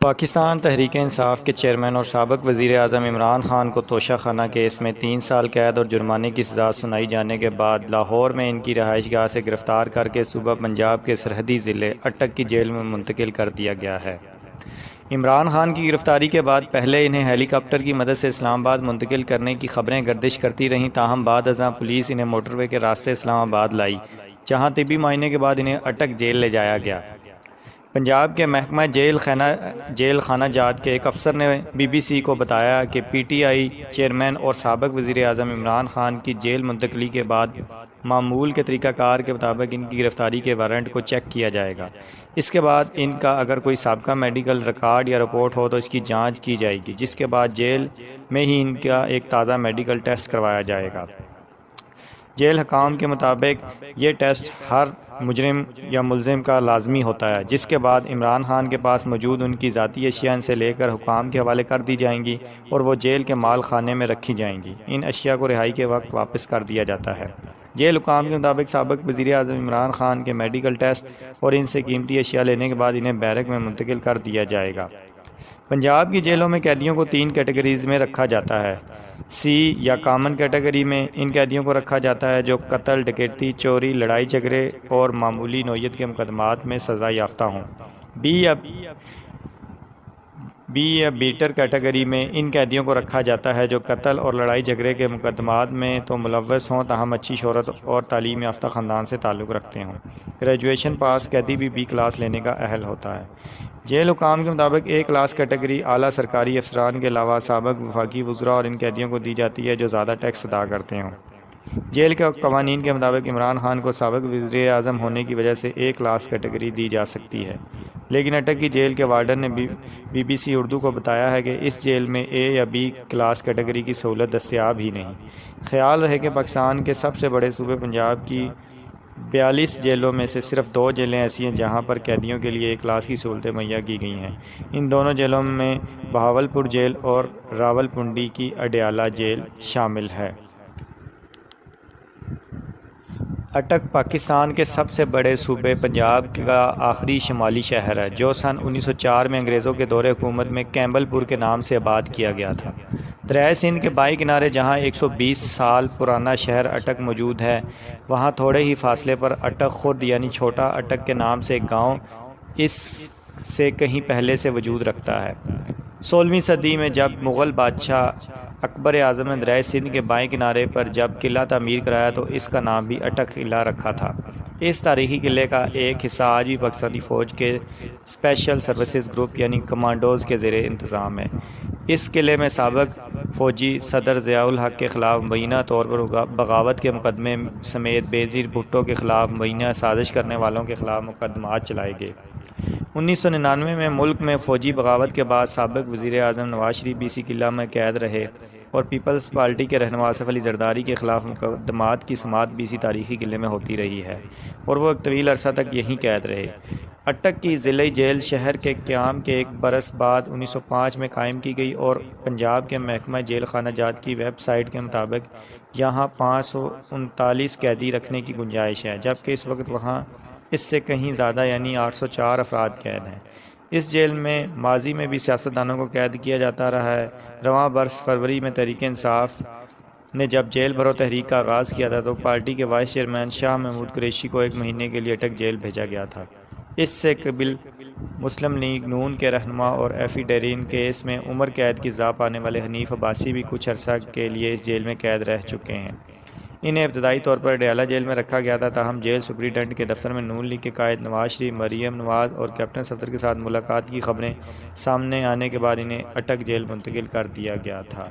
پاکستان تحریک انصاف کے چیئرمین اور سابق وزیر اعظم عمران خان کو توشہ خانہ کیس میں 3 سال قید اور جرمانے کی سزا سنائی جانے کے بعد لاہور میں ان کی رہائش گاہ سے گرفتار کر کے صوبہ پنجاب کے سرحدی ضلع اٹک کی جیل میں منتقل کر دیا گیا ہے۔ عمران خان کی گرفتاری کے بعد پہلے انہیں ہیلی کاپٹر کی مدد سے اسلام آباد منتقل کرنے کی خبریں گردش کرتی رہیں، تاہم بعد ازاں پولیس انہیں موٹر وے کے راستے اسلام آباد لائی، جہاں طبی معائنے کے بعد انہیں اٹک جیل لے جایا گیا۔ پنجاب کے محکمہ جیل خانہ جات کے ایک افسر نے بی بی سی کو بتایا کہ پی ٹی آئی چیئرمین اور سابق وزیر اعظم عمران خان کی جیل منتقلی کے بعد معمول کے طریقہ کار کے مطابق ان کی گرفتاری کے وارنٹ کو چیک کیا جائے گا۔ اس کے بعد ان کا اگر کوئی سابقہ میڈیکل ریکارڈ یا رپورٹ ہو تو اس کی جانچ کی جائے گی، جس کے بعد جیل میں ہی ان کا ایک تازہ میڈیکل ٹیسٹ کروایا جائے گا۔ جیل حکام کے مطابق یہ ٹیسٹ ہر مجرم یا ملزم کا لازمی ہوتا ہے، جس کے بعد عمران خان کے پاس موجود ان کی ذاتی اشیاء ان سے لے کر حکام کے حوالے کر دی جائیں گی اور وہ جیل کے مال خانے میں رکھی جائیں گی۔ ان اشیاء کو رہائی کے وقت واپس کر دیا جاتا ہے۔ جیل حکام کے مطابق سابق وزیر اعظم عمران خان کے میڈیکل ٹیسٹ اور ان سے قیمتی اشیاء لینے کے بعد انہیں بیرک میں منتقل کر دیا جائے گا۔ پنجاب کی جیلوں میں قیدیوں کو 3 کیٹیگریز میں رکھا جاتا ہے۔ سی یا کامن کیٹیگری میں ان قیدیوں کو رکھا جاتا ہے جو قتل، ڈکیتی، چوری، لڑائی جھگڑے اور معمولی نوعیت کے مقدمات میں سزا یافتہ ہوں۔ بی یا بیٹر کیٹیگری میں ان قیدیوں کو رکھا جاتا ہے جو قتل اور لڑائی جھگڑے کے مقدمات میں تو ملوث ہوں، تاہم اچھی شہرت اور تعلیم یافتہ خاندان سے تعلق رکھتے ہوں۔ گریجویشن پاس قیدی بھی بی کلاس لینے کا اہل ہوتا ہے۔ جیل حکام کے مطابق اے کلاس کیٹیگری اعلیٰ سرکاری افسران کے علاوہ سابق وفاقی وزراء اور ان قیدیوں کو دی جاتی ہے جو زیادہ ٹیکس ادا کرتے ہوں۔ جیل کے قوانین کے مطابق عمران خان کو سابق وزیر اعظم ہونے کی وجہ سے اے کلاس کیٹیگری دی جا سکتی ہے، لیکن اٹک کی جیل کے وارڈن نے بی بی سی اردو کو بتایا ہے کہ اس جیل میں اے یا بی کلاس کیٹیگری کی سہولت دستیاب ہی نہیں۔ خیال رہے کہ پاکستان کے سب سے بڑے صوبے پنجاب کی 42 جیلوں میں سے صرف 2 جیلیں ایسی ہیں جہاں پر قیدیوں کے لیے اے کلاس کی سہولتیں مہیا کی گئی ہیں۔ ان دونوں جیلوں میں بہاولپور جیل اور راولپنڈی کی اڈیالہ جیل شامل ہے۔ اٹک پاکستان کے سب سے بڑے صوبے پنجاب کا آخری شمالی شہر ہے، جو سن 1904 میں انگریزوں کے دور حکومت میں کیمبل پور کے نام سے آباد کیا گیا تھا۔ دریائے سندھ کے بائیں کنارے جہاں 120 سال پرانا شہر اٹک موجود ہے، وہاں تھوڑے ہی فاصلے پر اٹک خرد یعنی چھوٹا اٹک کے نام سے ایک گاؤں اس سے کہیں پہلے سے وجود رکھتا ہے۔ 16ویں صدی میں جب مغل بادشاہ اکبر اعظم نے دریائے سندھ کے بائیں کنارے پر جب قلعہ تعمیر کرایا تو اس کا نام بھی اٹک قلعہ رکھا تھا۔ اس تاریخی قلعے کا ایک حصہ آج بھی پاکستانی فوج کے اسپیشل سروسز گروپ یعنی کمانڈوز کے زیر انتظام ہے۔ اس قلعے میں سابق فوجی صدر ضیاء الحق کے خلاف مبینہ طور پر بغاوت کے مقدمے سمیت بینظیر بھٹو کے خلاف مبینہ سازش کرنے والوں کے خلاف مقدمات چلائے گئے۔ 1999 میں ملک میں فوجی بغاوت کے بعد سابق وزیر اعظم نواز شریف بی سی قلعہ میں قید رہے اور پیپلز پارٹی کے رہنما آصف علی زرداری کے خلاف مقدمات کی سماعت بھی اسی تاریخی قلعے میں ہوتی رہی ہے اور وہ ایک طویل عرصہ تک یہیں قید رہے۔ اٹک کی ضلعی جیل شہر کے قیام کے 1 برس بعد 1905 میں قائم کی گئی اور پنجاب کے محکمہ جیل خانہ جات کی ویب سائٹ کے مطابق یہاں 539 قیدی رکھنے کی گنجائش ہے، جبکہ اس وقت وہاں اس سے کہیں زیادہ یعنی 804 افراد قید ہیں۔ اس جیل میں ماضی میں بھی سیاستدانوں کو قید کیا جاتا رہا ہے۔ رواں برس فروری میں تحریک انصاف نے جب جیل بھرو تحریک کا آغاز کیا تھا تو پارٹی کے وائس چیئرمین شاہ محمود قریشی کو 1 مہینے کے لیے اٹک جیل بھیجا گیا تھا۔ اس سے قبل مسلم لیگ نون کے رہنما اور ایفی ڈیرین کیس میں عمر قید کی سزا پانے والے حنیف عباسی بھی کچھ عرصہ کے لیے اس جیل میں قید رہ چکے ہیں۔ انہیں ابتدائی طور پر اڈیالہ جیل میں رکھا گیا تھا، تاہم جیل سپرنٹنڈنٹ کے دفتر میں نون لیگ کے قائد نواز شریف، مریم نواز اور کیپٹن صفدر کے ساتھ ملاقات کی خبریں سامنے آنے کے بعد انہیں اٹک جیل منتقل کر دیا گیا تھا۔